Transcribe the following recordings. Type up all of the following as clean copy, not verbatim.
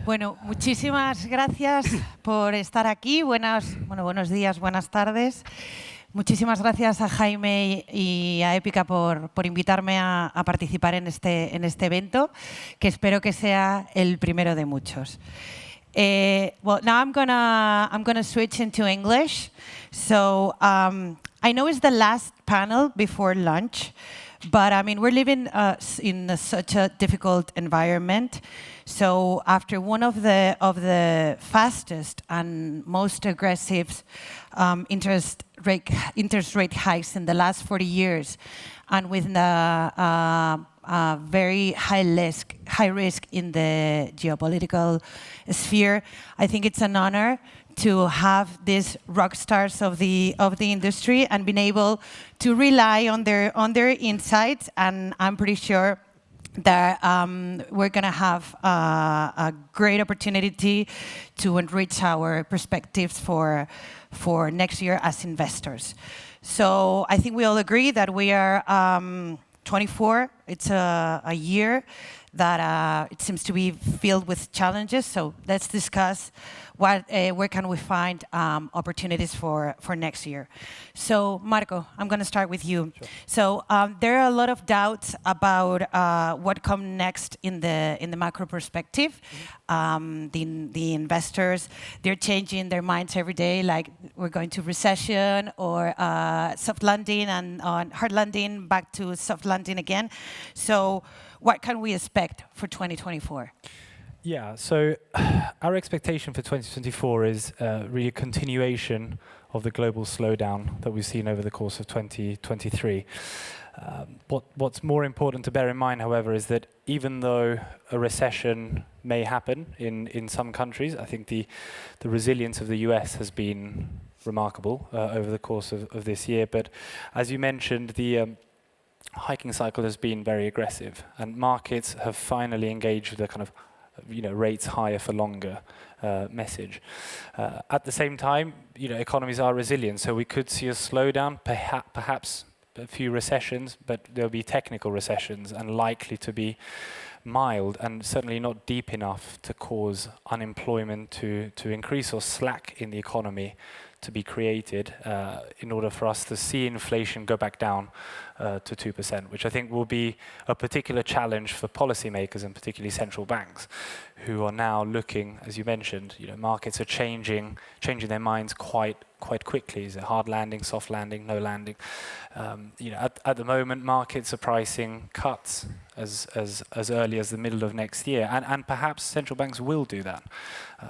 Bueno, muchísimas gracias por estar aquí. Buenos días, buenas tardes. Muchísimas gracias a Jaime y a Épica por invitarme a participar en este evento, que espero que sea el primero de muchos. Well, now I'm gonna switch into English. So I know it's the last panel before lunch, but I mean we're living in such a difficult environment. So after one of the fastest and most aggressive interest rate hikes in the last 40 years, and with the very high risk in the geopolitical sphere, I think it's an honor to have these rock stars of the industry and being able to rely on their insights. And I'm pretty sure that we're going to have a great opportunity to enrich our perspectives for next year as investors. So I think we all agree that we are 24. It's a year that it seems to be filled with challenges. So let's discuss where can we find opportunities for next year. So Marco, I'm going to start with you. Sure. So there are a lot of doubts about what comes next in the macro perspective. The investors, they're changing their minds every day, like we're going to recession or soft landing and on hard landing back to soft landing again. So what can we expect for 2024? Yeah, so our expectation for 2024 is really a continuation of the global slowdown that we've seen over the course of 2023. What's more important to bear in mind, however, is that even though a recession may happen in some countries, I think the resilience of the US has been remarkable over the course of this year. But as you mentioned, the hiking cycle has been very aggressive, and markets have finally engaged with a kind of rates higher for longer message. At the same time, economies are resilient, so we could see a slowdown, perhaps a few recessions, but there'll be technical recessions and likely to be mild and certainly not deep enough to cause unemployment to increase or slack in the economy to be created in order for us to see inflation go back down to 2%, which I think will be a particular challenge for policymakers and particularly central banks, who are now looking, as you mentioned, markets are changing their minds quite quickly. Is it hard landing, soft landing, no landing? At the moment, markets are pricing cuts as early as the middle of next year, and perhaps central banks will do that.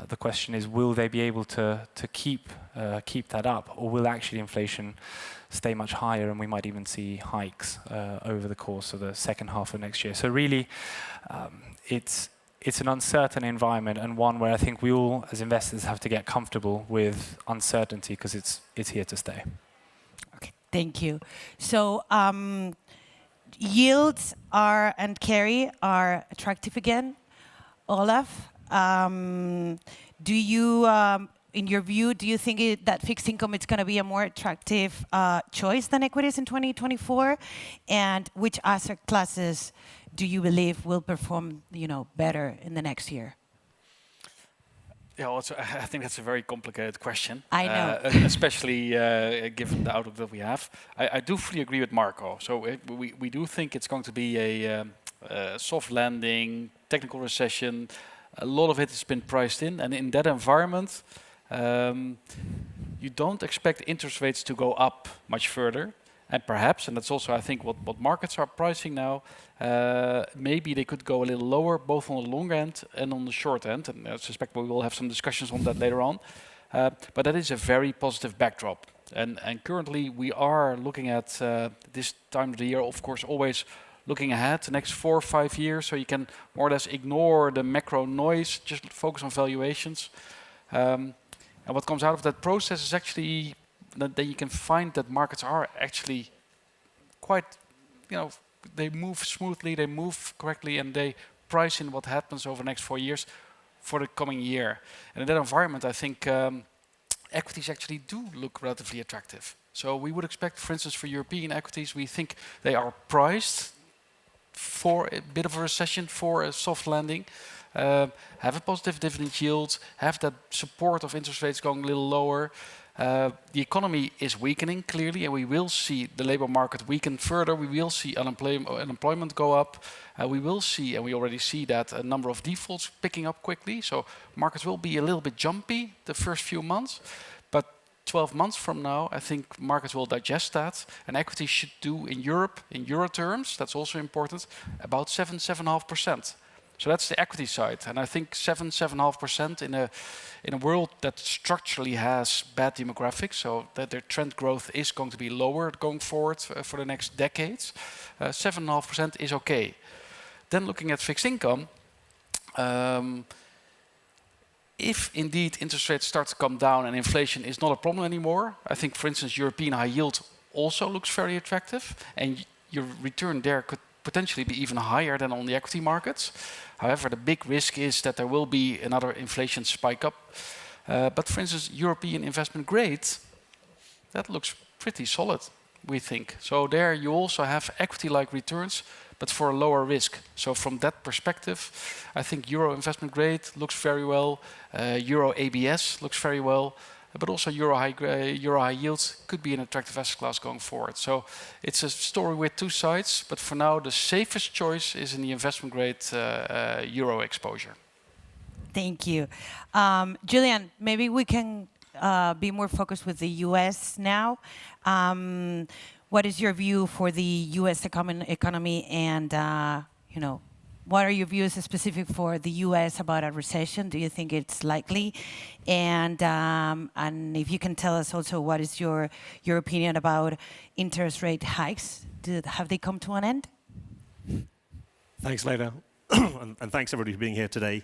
The question is, will they be able to keep that up, or will actually inflation stay much higher, and we might even see hikes over the course of the second half of next year? So really, it's an uncertain environment, and one where I think we all, as investors, have to get comfortable with uncertainty, because it's here to stay. Okay, thank you. So yields and carry are attractive again. Olaf, do you, in your view, do you think that fixed income is going to be a more attractive choice than equities in 2024? And which asset classes do you believe will perform, better in the next year? Yeah, also, I think that's a very complicated question. I know. Especially given the outlook that we have. I do fully agree with Marco. So we do think it's going to be a soft landing, technical recession. A lot of it has been priced in. And in that environment, you don't expect interest rates to go up much further. And perhaps, and that's also, I think, what markets are pricing now, maybe they could go a little lower, both on the long end and on the short end. And I suspect we will have some discussions on that later on. But that is a very positive backdrop. And currently, we are looking at this time of the year, of course, always looking ahead, the next 4 or 5 years, so you can more or less ignore the macro noise, just focus on valuations. And what comes out of that process is actually that you can find that markets are actually quite, they move smoothly, they move correctly, and they price in what happens over the next 4 years for the coming year. And in that environment, I think equities actually do look relatively attractive. So we would expect, for instance, for European equities, we think they are priced for a bit of a recession, for a soft landing. have a positive dividend yield, have that support of interest rates going a little lower. The economy is weakening clearly, and we will see the labor market weaken further. We will see unemployment go up. We will see, and we already see that, a number of defaults picking up quickly. So markets will be a little bit jumpy the first few months. But 12 months from now, I think markets will digest that. And equity should do in Europe, in euro terms, that's also important, about 7.5%. So that's the equity side. And I think 7.5% in a world that structurally has bad demographics, so that their trend growth is going to be lower going forward for the next decades, 7.5% is okay. Then looking at fixed income, if indeed interest rates start to come down and inflation is not a problem anymore, I think, for instance, European high yield also looks very attractive, and your return there could potentially be even higher than on the equity markets. However, the big risk is that there will be another inflation spike up. But for instance, European investment grade, that looks pretty solid, we think. So there you also have equity-like returns, but for a lower risk. So from that perspective, I think Euro investment grade looks very well. Euro ABS looks very well. But also Euro high yields could be an attractive asset class going forward. So it's a story with two sides, but for now the safest choice is in the investment grade Euro exposure. Thank you. Julian, maybe we can be more focused with the US now. What is your view for the US economy, and what are your views specific for the US about a recession? Do you think it's likely? And if you can tell us also what is your opinion about interest rate hikes? Have they come to an end? Thanks, Lena. and thanks everybody for being here today.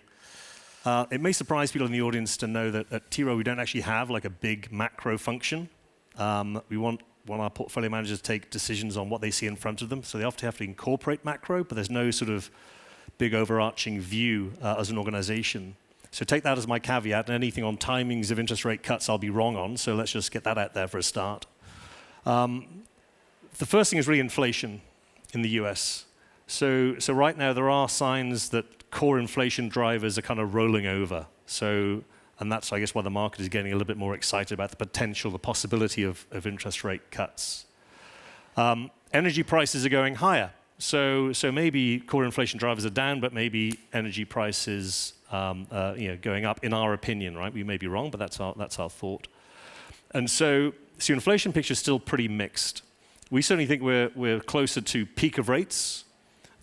It may surprise people in the audience to know that at T. Rowe we don't actually have like a big macro function. We want our portfolio managers to take decisions on what they see in front of them. So they often have to incorporate macro, but there's no sort of big overarching view as an organization. So take that as my caveat, and anything on timings of interest rate cuts I'll be wrong on, so let's just get that out there for a start. The first thing is really inflation in the US. So right now there are signs that core inflation drivers are kind of rolling over. And that's, I guess, why the market is getting a little bit more excited about the potential, the possibility of interest rate cuts. Energy prices are going higher. So maybe core inflation drivers are down, but maybe energy prices going up, in our opinion, right? We may be wrong, but that's our thought. And so inflation picture is still pretty mixed. We certainly think we're closer to peak of rates,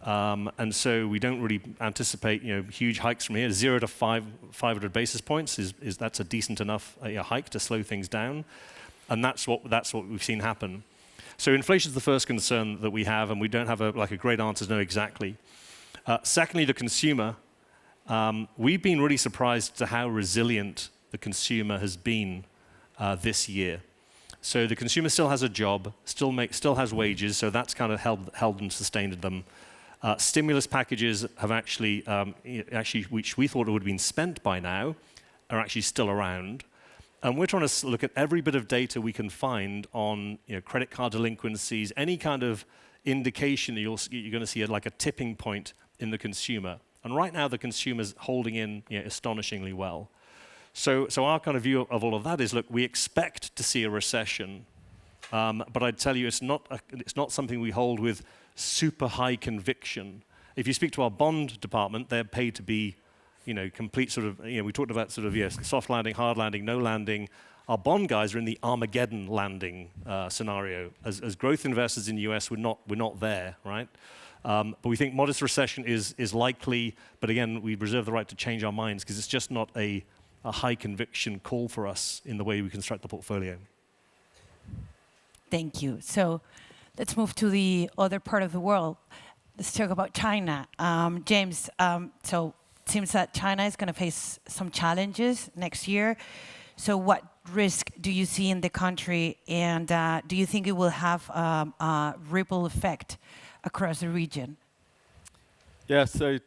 and so we don't really anticipate huge hikes from here. 0 to 500 basis points that's a decent enough hike to slow things down, and that's what we've seen happen. So inflation is the first concern that we have, and we don't have a great answer to know exactly. Secondly, the consumer. We've been really surprised to how resilient the consumer has been this year. So the consumer still has a job, still has wages, so that's kind of held and sustained them. Stimulus packages have actually, which we thought would have been spent by now, are actually still around. And we're trying to look at every bit of data we can find on credit card delinquencies, any kind of indication that you're going to see like a tipping point in the consumer. And right now the consumer's holding in astonishingly well. So our kind of view of all of that is, look, we expect to see a recession, but I'd tell you it's not something we hold with super high conviction. If you speak to our bond department, they're paid to be complete sort of, we talked about sort of, yes, soft landing, hard landing, no landing. Our bond guys are in the Armageddon landing scenario. As growth investors in the US, we're not there, right? But we think modest recession is likely, but again, we reserve the right to change our minds because it's just not a high conviction call for us in the way we construct the portfolio. Thank you. So let's move to the other part of the world. Let's talk about China. James, so it seems that China is going to face some challenges next year. So what risk do you see in the country, and do you think it will have a ripple effect across the region? Yeah, so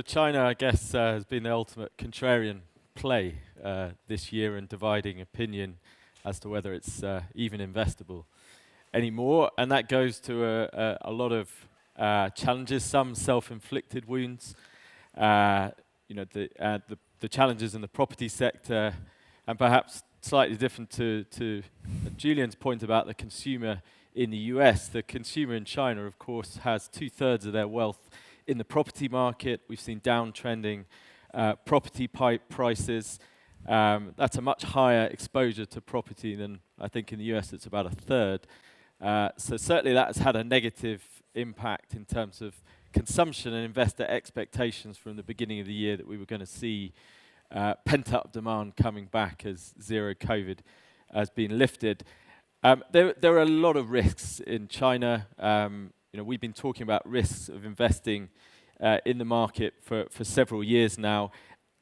China, I guess, has been the ultimate contrarian play this year in dividing opinion as to whether it's even investable anymore. And that goes to a lot of challenges, some self-inflicted wounds. the challenges in the property sector, and perhaps slightly different to Julian's point about the consumer in the US. The consumer in China, of course, has 2/3 of their wealth in the property market. We've seen downtrending property prices. That's a much higher exposure to property than I think in the US it's about 1/3. So certainly that has had a negative impact in terms of consumption and investor expectations from the beginning of the year that we were going to see pent-up demand coming back as zero COVID has been lifted. There are a lot of risks in China. We've been talking about risks of investing in the market for several years now.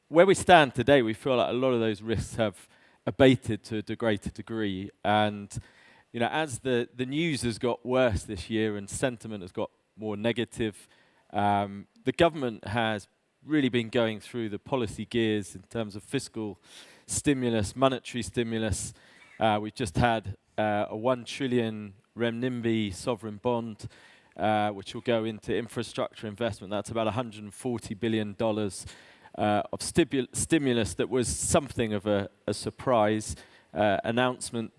Where we stand today, we feel like a lot of those risks have abated to a greater degree. And as the news has got worse this year and sentiment has got more negative, the government has really been going through the policy gears in terms of fiscal stimulus, monetary stimulus. We've just had a 1 trillion renminbi sovereign bond, which will go into infrastructure investment. That's about $140 billion of stimulus that was something of a surprise announcement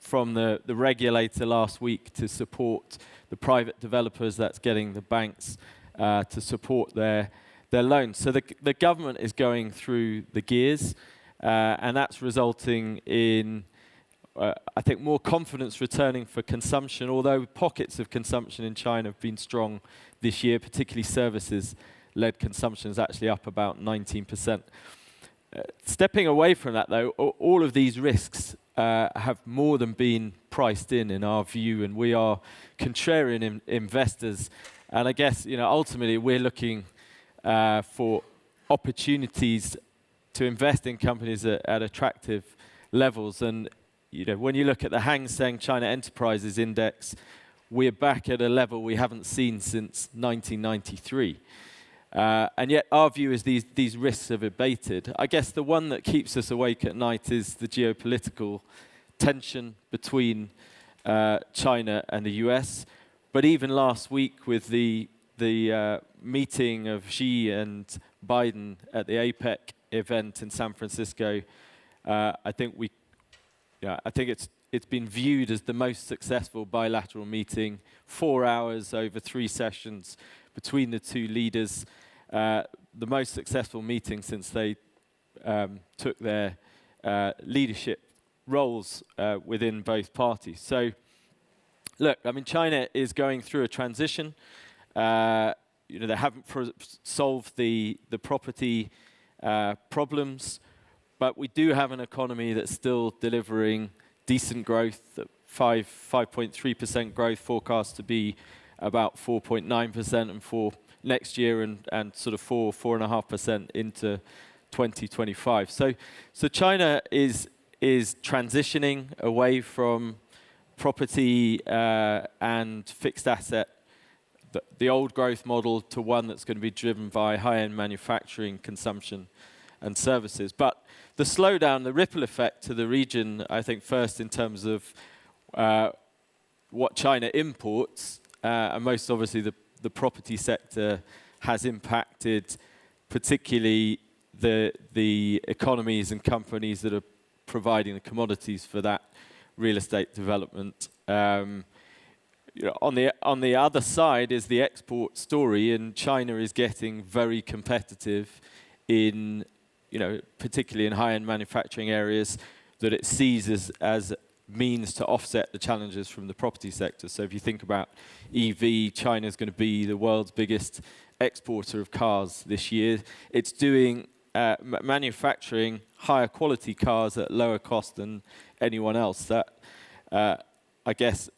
from the regulator last week to support the private developers. That's getting the banks to support their loans. So the government is going through the gears, and that's resulting in, I think, more confidence returning for consumption, although pockets of consumption in China have been strong this year, particularly services-led consumption is actually up about 19%. Stepping away from that, though, all of these risks have more than been priced in our view, and we are contrarian investors. And I guess, ultimately, we're looking for opportunities to invest in companies at attractive levels. And when you look at the Hang Seng China Enterprises Index, we're back at a level we haven't seen since 1993. And yet our view is these risks have abated. I guess the one that keeps us awake at night is the geopolitical tension between China and the US. But even last week with the meeting of Xi and Biden at the APEC event in San Francisco, I think it's been viewed as the most successful bilateral meeting, 4 hours over 3 sessions between the two leaders, the most successful meeting since they took their leadership roles within both parties. So, look, China is going through a transition. They haven't solved the property problems, but we do have an economy that's still delivering decent growth, 5.3% growth forecast to be about 4.9% and for next year, and sort of 4.5% into 2025. So China is transitioning away from property and fixed asset, the old growth model, to one that's going to be driven by high-end manufacturing, consumption, and services. But the slowdown, the ripple effect to the region, I think first in terms of what China imports, and most obviously the property sector has impacted particularly the economies and companies that are providing the commodities for that real estate development. On the other side is the export story, and China is getting very competitive in, particularly in high-end manufacturing areas that it sees as means to offset the challenges from the property sector. So if you think about EV, China is going to be the world's biggest exporter of cars this year. It's doing manufacturing higher quality cars at lower cost than anyone else. That, I guess,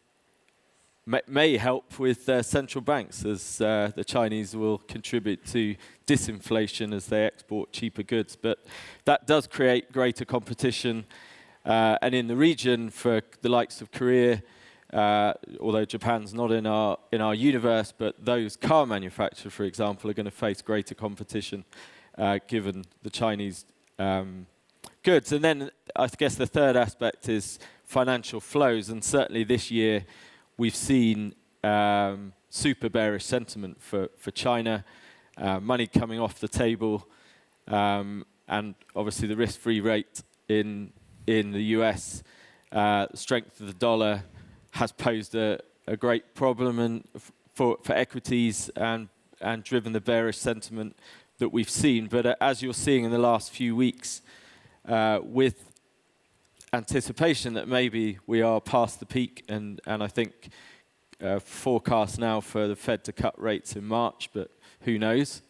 may help with central banks, as the Chinese will contribute to disinflation as they export cheaper goods. But that does create greater competition. And in the region, for the likes of Korea, although Japan's not in our universe, but those car manufacturers, for example, are going to face greater competition given the Chinese goods. And then I guess the third aspect is financial flows. And certainly this year, we've seen super bearish sentiment for China, money coming off the table, And obviously the risk-free rate in the US, strength of the dollar has posed a great problem for equities and driven the bearish sentiment that we've seen. But as you're seeing in the last few weeks, with anticipation that maybe we are past the peak, and I think forecast now for the Fed to cut rates in March, but who knows,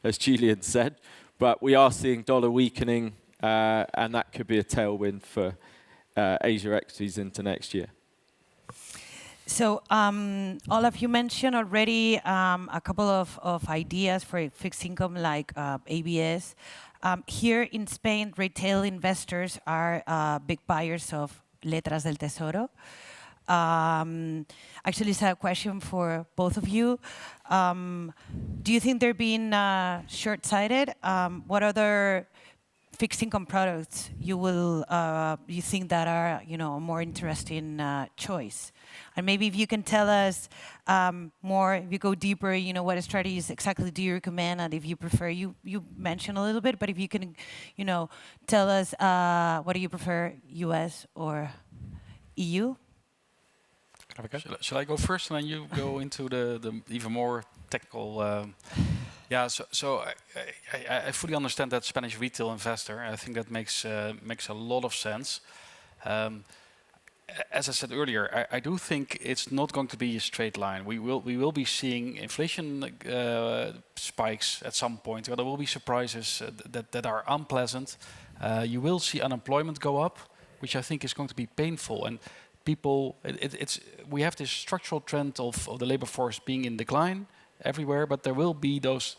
as Julian said. But we are seeing dollar weakening, and that could be a tailwind for Asia equities into next year. So, Olaf, you mentioned already a couple of ideas for fixed income like ABS. Here in Spain, retail investors are big buyers of letras del tesoro. Actually, it's a question for both of you. Do you think they're being short-sighted? What other fixed income products you think that are a more interesting choice? And maybe if you can tell us more, if you go deeper, what strategies exactly do you recommend, and if you prefer, you mentioned a little bit, but if you can, tell us what do you prefer, US or EU? Shall I go first, and then you go into the even more technical? Yeah, so I fully understand that Spanish retail investor. I think that makes a lot of sense. As I said earlier, I do think it's not going to be a straight line. We will be seeing inflation spikes at some point. There will be surprises that are unpleasant. You will see unemployment go up, which I think is going to be painful. And people, we have this structural trend of the labor force being in decline everywhere, but there will be those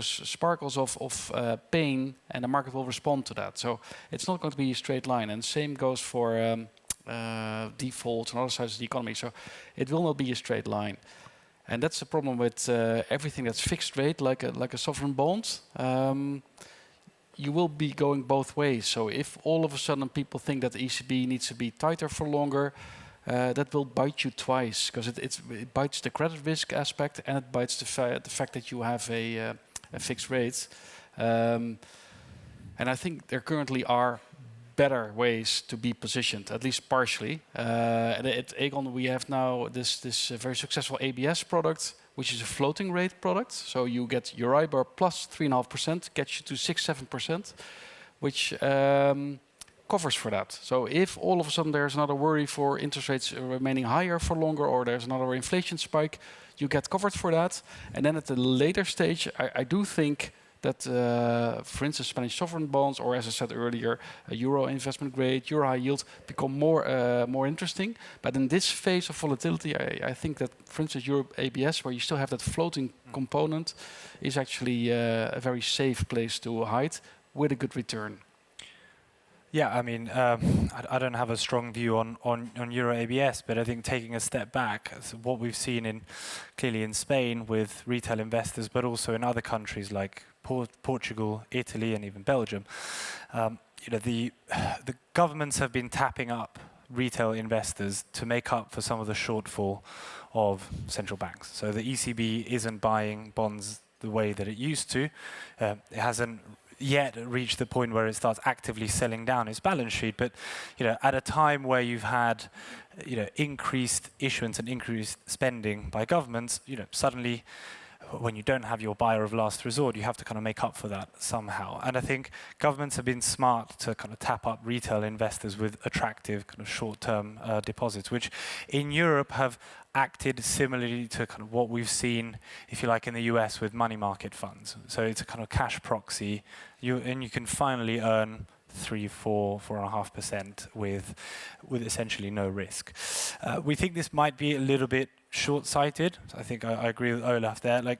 sparkles of pain, and the market will respond to that. So it's not going to be a straight line, and same goes for defaults and other sides of the economy. So it will not be a straight line, and that's the problem with everything that's fixed rate, like a sovereign bond. You will be going both ways. So if all of a sudden people think that the ECB needs to be tighter for longer, that will bite you twice, because it bites the credit risk aspect, and it bites the fact that you have a fixed rate. And I think there currently are better ways to be positioned, at least partially. And at AEGON we have now this very successful ABS product, which is a floating rate product. So you get Euribor plus 3.5%, gets you to 6-7%, which covers for that. So if all of a sudden there's another worry for interest rates remaining higher for longer, or there's another inflation spike, you get covered for that. And then at the later stage, I do think that, for instance, Spanish sovereign bonds, or as I said earlier, Euro investment grade, Euro high yield, become more interesting. But in this phase of volatility, I think that, for instance, Euro ABS, where you still have that floating component, is actually a very safe place to hide with a good return. Yeah, I mean, I don't have a strong view on Euro ABS, but I think taking a step back, what we've seen clearly in Spain with retail investors, but also in other countries like Portugal, Italy, and even Belgium, the governments have been tapping up retail investors to make up for some of the shortfall of central banks. So the ECB isn't buying bonds the way that it used to. It hasn't yet reached the point where it starts actively selling down its balance sheet, but at a time where you've had increased issuance and increased spending by governments, suddenly when you don't have your buyer of last resort, you have to kind of make up for that somehow. And I think governments have been smart to kind of tap up retail investors with attractive kind of short-term deposits, which in Europe have acted similarly to kind of what we've seen, if you like, in the US with money market funds. So it's a kind of cash proxy, and you can finally earn 4.5% with essentially no risk. We think this might be a little bit short-sighted. I think I agree with Olaf there. Like,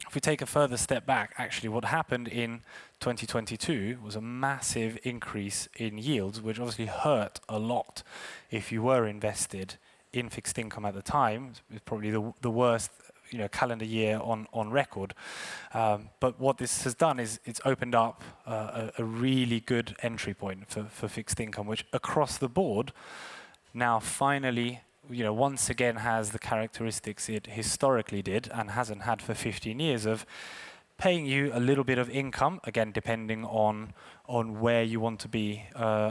if we take a further step back, actually what happened in 2022 was a massive increase in yields, which obviously hurt a lot if you were invested in fixed income at the time. It was probably the worst calendar year on record. But what this has done is it's opened up a really good entry point for fixed income, which across the board now finally once again has the characteristics it historically did and hasn't had for 15 years of paying you a little bit of income, again, depending on where you want to be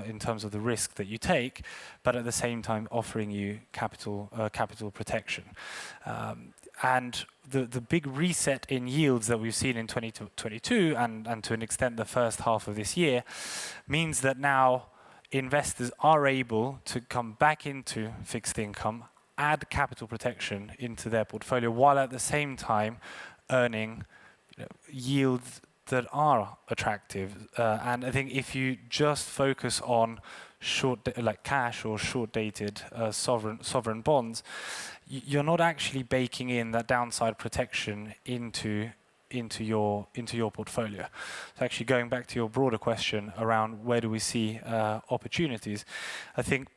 in terms of the risk that you take, but at the same time offering you capital protection. And the big reset in yields that we've seen in 2022 and to an extent the first half of this year means that now investors are able to come back into fixed income, add capital protection into their portfolio, while at the same time earning yields that are attractive. And I think if you just focus on like cash or short-dated sovereign bonds, you're not actually baking in that downside protection into your portfolio. So actually going back to your broader question around where do we see opportunities, I think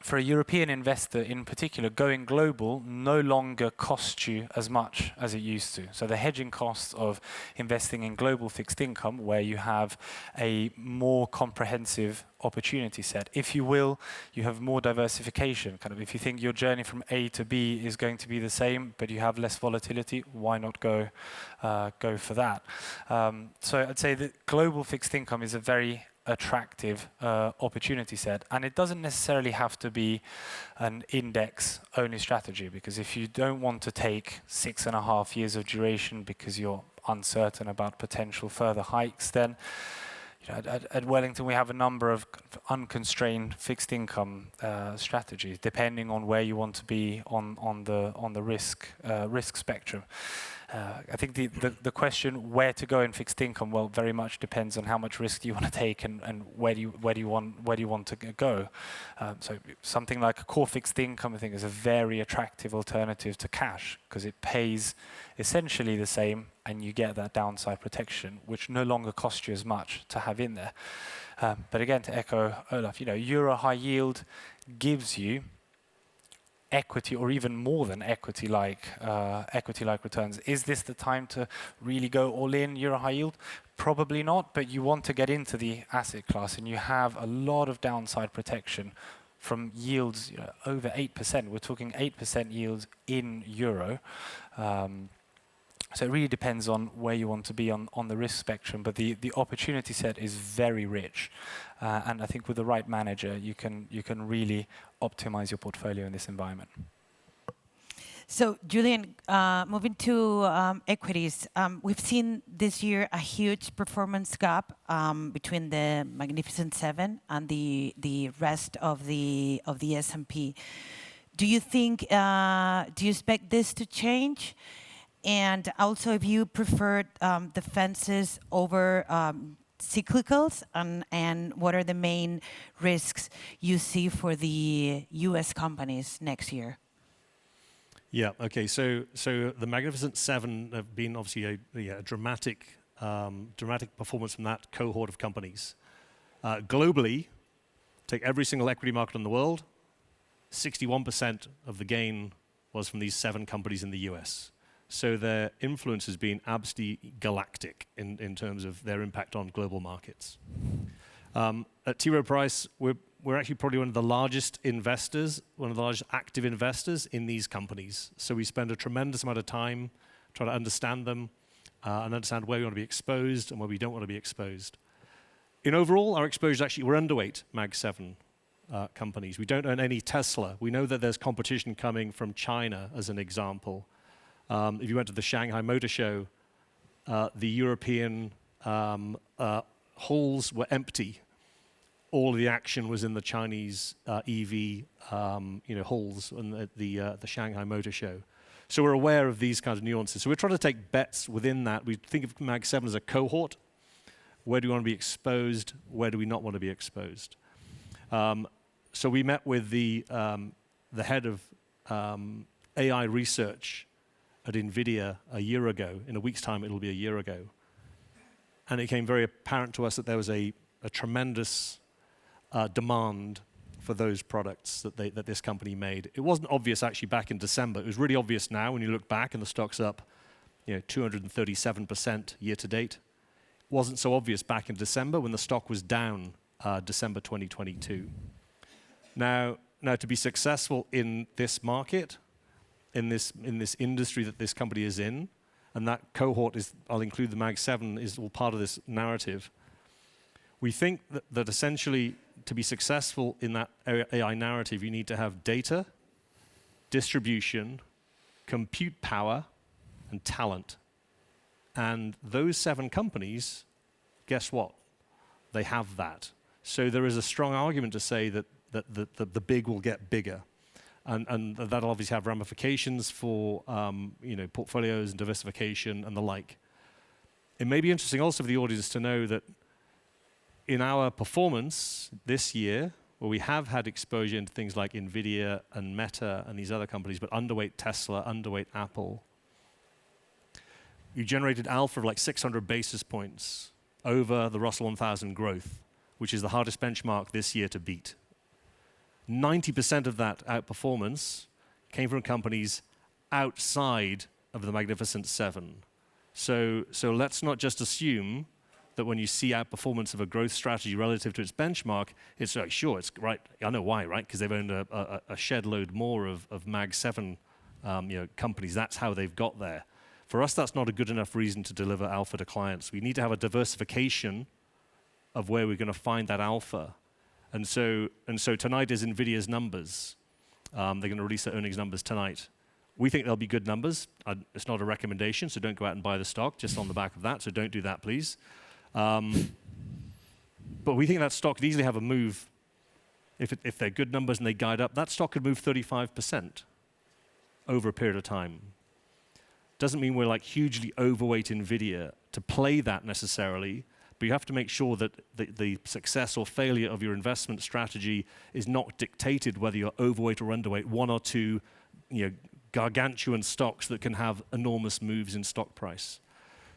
for a European investor in particular, going global no longer costs you as much as it used to. So the hedging costs of investing in global fixed income, where you have a more comprehensive opportunity set, if you will, you have more diversification. Kind of, if you think your journey from A to B is going to be the same, but you have less volatility, why not go for that? So I'd say that global fixed income is a very attractive opportunity set, and it doesn't necessarily have to be an index only strategy, because if you don't want to take 6.5 years of duration because you're uncertain about potential further hikes, then at Wellington we have a number of unconstrained fixed income strategies depending on where you want to be on the risk spectrum. I think the question where to go in fixed income, well, very much depends on how much risk do you want to take and where do you want to go. So something like a core fixed income, I think, is a very attractive alternative to cash because it pays essentially the same and you get that downside protection, which no longer costs you as much to have in there. But again, to echo Olaf, Euro high yield gives you equity or even more than equity-like returns. Is this the time to really go all in Euro high yield? Probably not, but you want to get into the asset class and you have a lot of downside protection from yields over 8%. We're talking 8% yields in euro. So it really depends on where you want to be on the risk spectrum, but the opportunity set is very rich. And I think with the right manager, you can really optimize your portfolio in this environment. So, Julian, moving to equities, we've seen this year a huge performance gap between the Magnificent Seven and the rest of the S&P. Do you expect this to change? And also, if you prefer defenses over cyclicals, and what are the main risks you see for the U.S. companies next year? Yeah. Okay. So the Magnificent Seven have been obviously a dramatic performance from that cohort of companies. Globally, take every single equity market in the world, 61% of the gain was from these 7 companies in the U.S. So their influence has been absolutely galactic in terms of their impact on global markets. At T. Rowe Price, we're actually probably one of the largest investors, one of the largest active investors in these companies. So we spend a tremendous amount of time trying to understand them and understand where we want to be exposed and where we don't want to be exposed. In overall, our exposure actually, we're underweight Mag 7 companies. We don't own any Tesla. We know that there's competition coming from China, as an example. If you went to the Shanghai Motor Show, the European halls were empty. All of the action was in the Chinese EV halls and the Shanghai Motor Show. So we're aware of these kinds of nuances. So we're trying to take bets within that. We think of Mag 7 as a cohort. Where do we want to be exposed? Where do we not want to be exposed? So we met with the head of AI research at NVIDIA a year ago. In a week's time, it'll be a year ago. And it became very apparent to us that there was a tremendous demand for those products that this company made. It wasn't obvious actually back in December. It was really obvious now when you look back and the stock's up 237% year to date. It wasn't so obvious back in December when the stock was down December 2022. Now to be successful in this market, in this industry that this company is in, and that cohort is, I'll include the Mag 7, is all part of this narrative. We think that essentially, to be successful in that AI narrative, you need to have data, distribution, compute power, and talent. And those 7 companies, guess what? They have that. So there is a strong argument to say that the big will get bigger. And that'll obviously have ramifications for portfolios and diversification and the like. It may be interesting also for the audience to know that in our performance this year, where we have had exposure into things like NVIDIA and Meta and these other companies, but underweight Tesla, underweight Apple, you generated alpha of like 600 basis points over the Russell 1000 growth, which is the hardest benchmark this year to beat. 90% of that outperformance came from companies outside of the Magnificent Seven. So let's not just assume that when you see outperformance of a growth strategy relative to its benchmark, it's like, sure, it's right. I know why, right? Because they've owned a shed load more of Mag 7 companies. That's how they've got there. For us, that's not a good enough reason to deliver alpha to clients. We need to have a diversification of where we're going to find that alpha. And so tonight is NVIDIA's numbers. They're going to release their earnings numbers tonight. We think they'll be good numbers. It's not a recommendation, so don't go out and buy the stock just on the back of that, so don't do that, please. But we think that stock could easily have a move. If they're good numbers and they guide up, that stock could move 35% over a period of time. Doesn't mean we're like hugely overweight NVIDIA to play that necessarily, but you have to make sure that the success or failure of your investment strategy is not dictated whether you're overweight or underweight, one or two gargantuan stocks that can have enormous moves in stock price.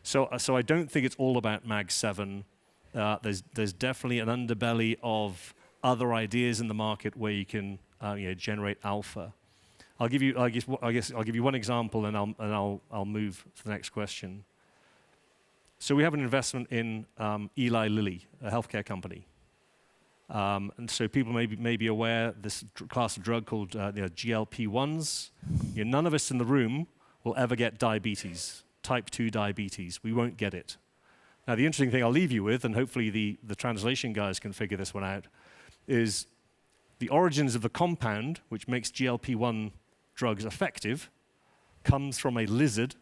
So I don't think it's all about Mag 7. There's definitely an underbelly of other ideas in the market where you can generate alpha. I'll give you one example, and I'll move to the next question. So we have an investment in Eli Lilly, a healthcare company. And so people may be aware this class of drug called GLP-1s. None of us in the room will ever get diabetes, type 2 diabetes. We won't get it. Now, the interesting thing I'll leave you with, and hopefully the translation guys can figure this one out, is the origins of the compound, which makes GLP-1 drugs effective, comes from a lizard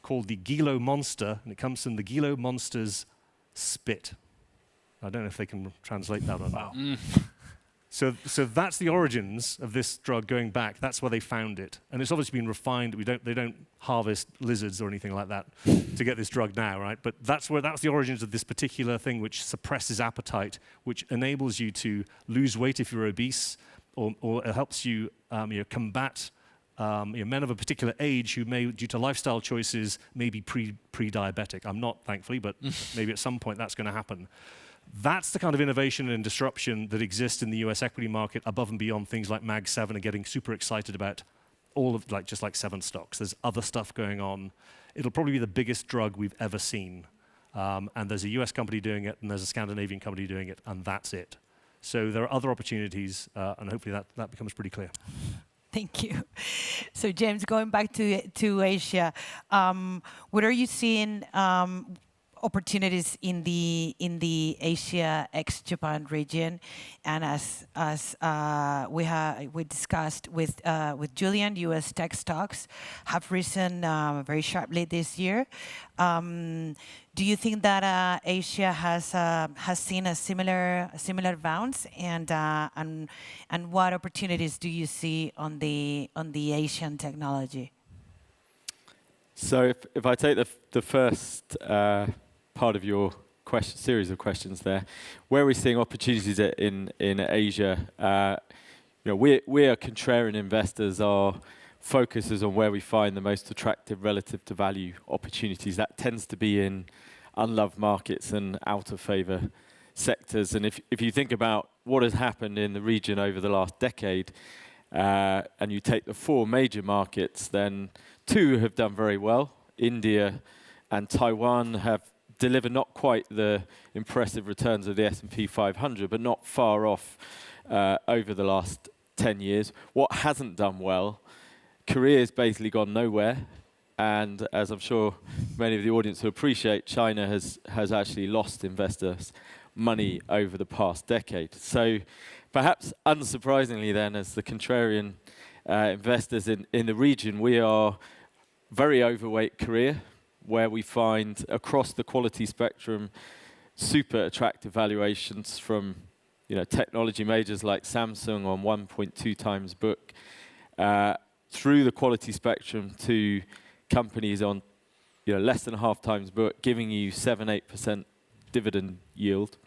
called the Gila monster, and it comes from the Gila monster's spit. I don't know if they can translate that or not. Wow. So that's the origins of this drug going back. That's where they found it. And it's obviously been refined. They don't harvest lizards or anything like that to get this drug now, right? But that's the origins of this particular thing which suppresses appetite, which enables you to lose weight if you're obese, or it helps you combat men of a particular age who may, due to lifestyle choices, may be pre-diabetic. I'm not, thankfully, but maybe at some point that's going to happen. That's the kind of innovation and disruption that exists in the US equity market above and beyond things like Mag 7 and getting super excited about all of just like 7 stocks. There's other stuff going on. It'll probably be the biggest drug we've ever seen. And there's a US company doing it, and there's a Scandinavian company doing it, and that's it. So there are other opportunities, and hopefully that becomes pretty clear. Thank you. So James, going back to Asia, what are you seeing opportunities in the Asia ex-Japan region? And as we discussed with Julian, U.S. tech stocks have risen very sharply this year. Do you think that Asia has seen a similar bounce? And what opportunities do you see on the Asian technology? So if I take the first part of your series of questions there, where we're seeing opportunities in Asia, we are contrarian investors. Our focus is on where we find the most attractive relative to value opportunities. That tends to be in unloved markets and out of favor sectors. And if you think about what has happened in the region over the last decade, and you take the 4 major markets, then 2 have done very well. India and Taiwan have delivered not quite the impressive returns of the S&P 500, but not far off over the last 10 years. What hasn't done well, Korea's basically gone nowhere. and as I'm sure many of the audience will appreciate, China has actually lost investors money over the past decade. So perhaps unsurprisingly then, as the contrarian investors in the region, we are very overweight Korea, where we find across the quality spectrum super attractive valuations from technology majors like Samsung on 1.2 times book, through the quality spectrum to companies on less than half times book, giving you 7-8% dividend yield.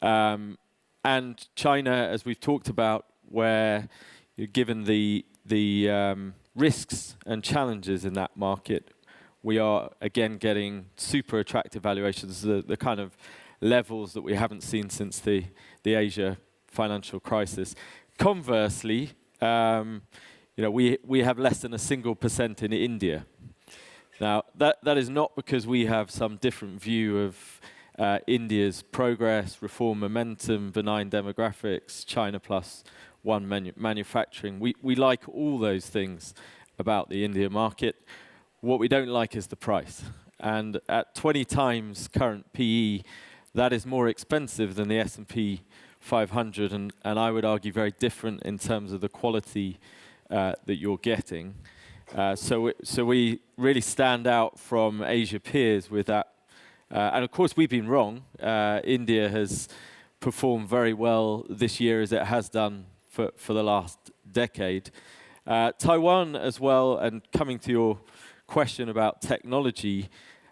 And China, as we've talked about, where given the risks and challenges in that market, we are again getting super attractive valuations, the kind of levels that we haven't seen since the Asia financial crisis. Conversely, we have less than 1% in India. Now, that is not because we have some different view of India's progress, reform momentum, benign demographics, China plus one manufacturing. We like all those things about the India market. What we don't like is the price. And at 20 times current PE, that is more expensive than the S&P 500, and I would argue very different in terms of the quality that you're getting. So we really stand out from Asia peers with that. And of course, we've been wrong. India has performed very well this year, as it has done for the last decade. Taiwan as well, and coming to your question about technology,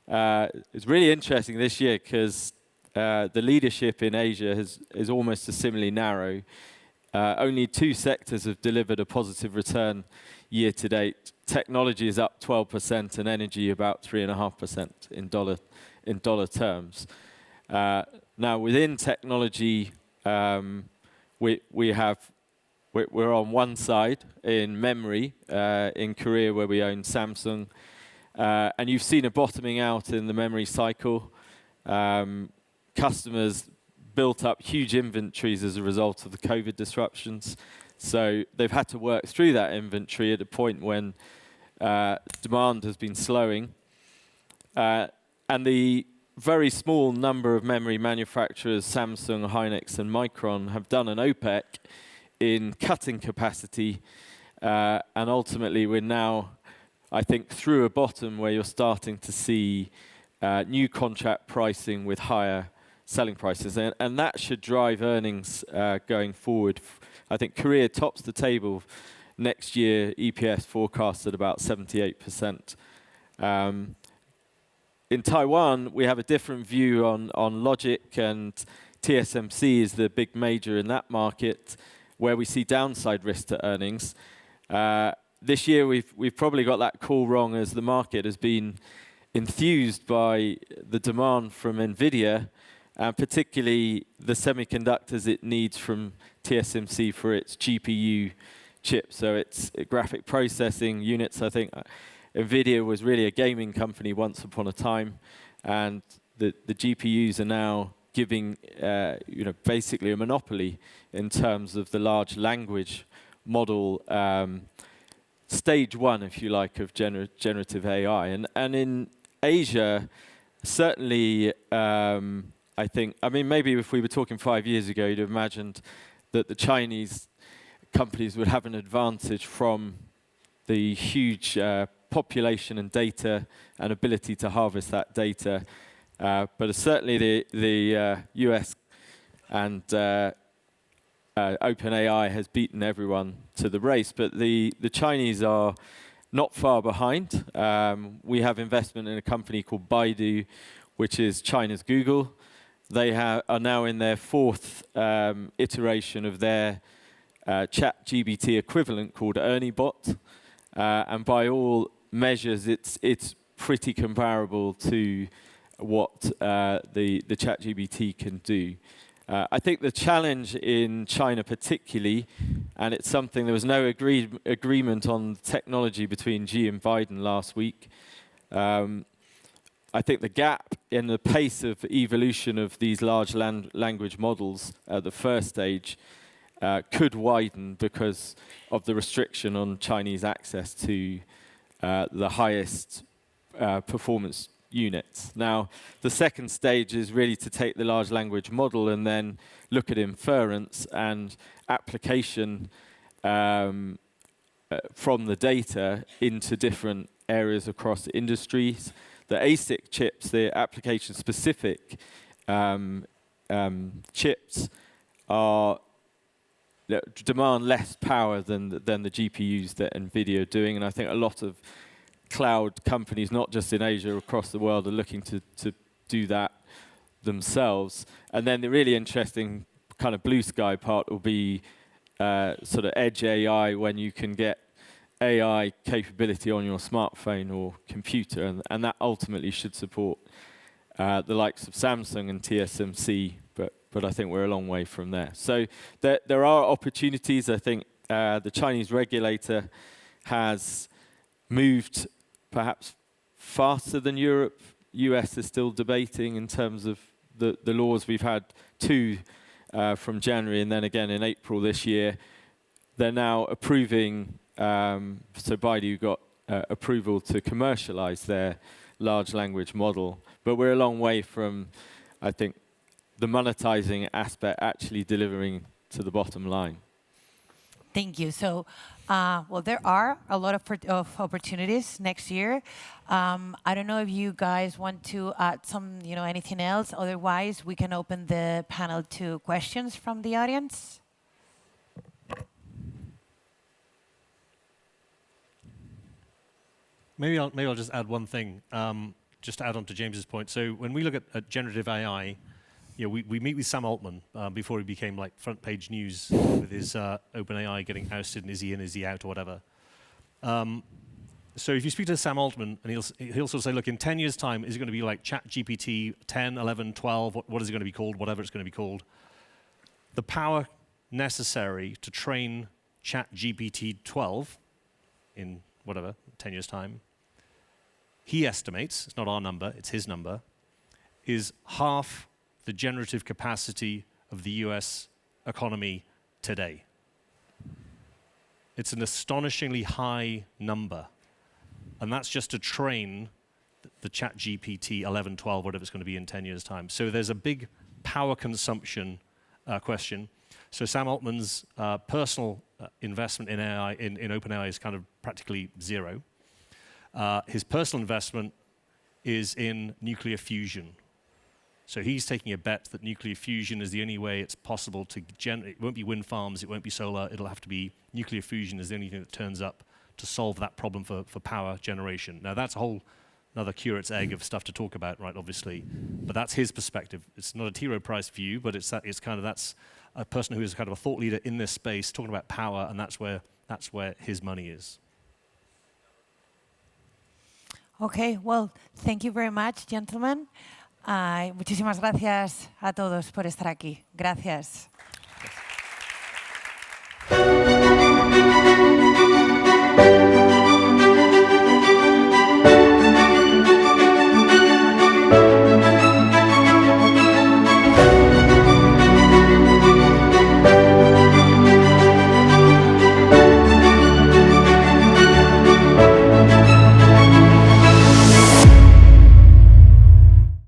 is really interesting this year because the leadership in Asia is almost similarly narrow. Only 2 sectors have delivered a positive return year to date. Technology is up 12% and energy about 3.5% in dollar terms. Now within technology, we're on one side in memory in Korea, where we own Samsung, and you've seen a bottoming out in the memory cycle. Customers built up huge inventories as a result of the COVID disruptions. So they've had to work through that inventory at a point when demand has been slowing. And the very small number of memory manufacturers, Samsung, Hynix, and Micron, have done an OPEC in cutting capacity. And ultimately, we're now, I think, through a bottom where you're starting to see new contract pricing with higher selling prices. And that should drive earnings going forward. I think Korea tops the table next year, EPS forecast at about 78%. In Taiwan, we have a different view on logic, and TSMC is the big major in that market, where we see downside risk to earnings. This year, we've probably got that call wrong, as the market has been enthused by the demand from NVIDIA, and particularly the semiconductors it needs from TSMC for its GPU chip. So it's graphic processing units. I think NVIDIA was really a gaming company once upon a time, and the GPUs are now giving basically a monopoly in terms of the large language model stage one, if you like, of generative AI. And in Asia, certainly, I think, maybe if we were talking 5 years ago, you'd have imagined that the Chinese companies would have an advantage from the huge population and data and ability to harvest that data. But certainly the US and OpenAI has beaten everyone to the race. But the Chinese are not far behind. We have investment in a company called Baidu, which is China's Google. They are now in their 4th iteration of their ChatGPT equivalent called ErnieBot. And by all measures, it's pretty comparable to what the ChatGPT can do. I think the challenge in China particularly, and it's something, there was no agreement on technology between Xi and Biden last week. I think the gap in the pace of evolution of these large language models at the first stage could widen because of the restriction on Chinese access to the highest performance units. Now, the second stage is really to take the large language model and then look at inference and application from the data into different areas across industries. The ASIC chips, the application-specific chips, demand less power than the GPUs that NVIDIA are doing, and I think a lot of cloud companies, not just in Asia, across the world, are looking to do that themselves. And then the really interesting kind of blue sky part will be sort of edge AI, when you can get AI capability on your smartphone or computer, and that ultimately should support the likes of Samsung and TSMC, but I think we're a long way from there. So there are opportunities. I think the Chinese regulator has moved perhaps faster than Europe. US is still debating in terms of the laws. We've had 2 from January and then again in April this year. They're now approving, so Baidu got approval to commercialize their large language model. But we're a long way from, I think, the monetizing aspect actually delivering to the bottom line. Thank you. So, well, there are a lot of opportunities next year. I don't know if you guys want to add anything else. Otherwise, we can open the panel to questions from the audience. Maybe I'll just add one thing, just to add on to James's point. So when we look at generative AI, we meet with Sam Altman before he became like front page news with his OpenAI getting ousted, and is he in, is he out, or whatever. So if you speak to Sam Altman, and he'll sort of say, look, in 10 years' time, is it going to be like ChatGPT 10, 11, 12? What is it going to be called? Whatever it's going to be called. The power necessary to train ChatGPT 12 in whatever 10 years' time, he estimates, it's not our number, it's his number, is half the generative capacity of the US economy today. It's an astonishingly high number. And that's just to train the ChatGPT 11, 12, whatever it's going to be in 10 years' time. So there's a big power consumption question. So Sam Altman's personal investment in AI, in OpenAI, is kind of practically zero. His personal investment is in nuclear fusion. So he's taking a bet that nuclear fusion is the only way it's possible to generate. It won't be wind farms, it won't be solar, it'll have to be nuclear fusion is the only thing that turns up to solve that problem for power generation. Now that's a whole another curate's egg of stuff to talk about, right, obviously. But that's his perspective. It's not a T. Rowe Prize view, but it's a person who is kind of a thought leader in this space talking about power, and that's where his money is. Okay, well, thank you very much, gentlemen. Muchísimas gracias a todos por estar aquí. Gracias.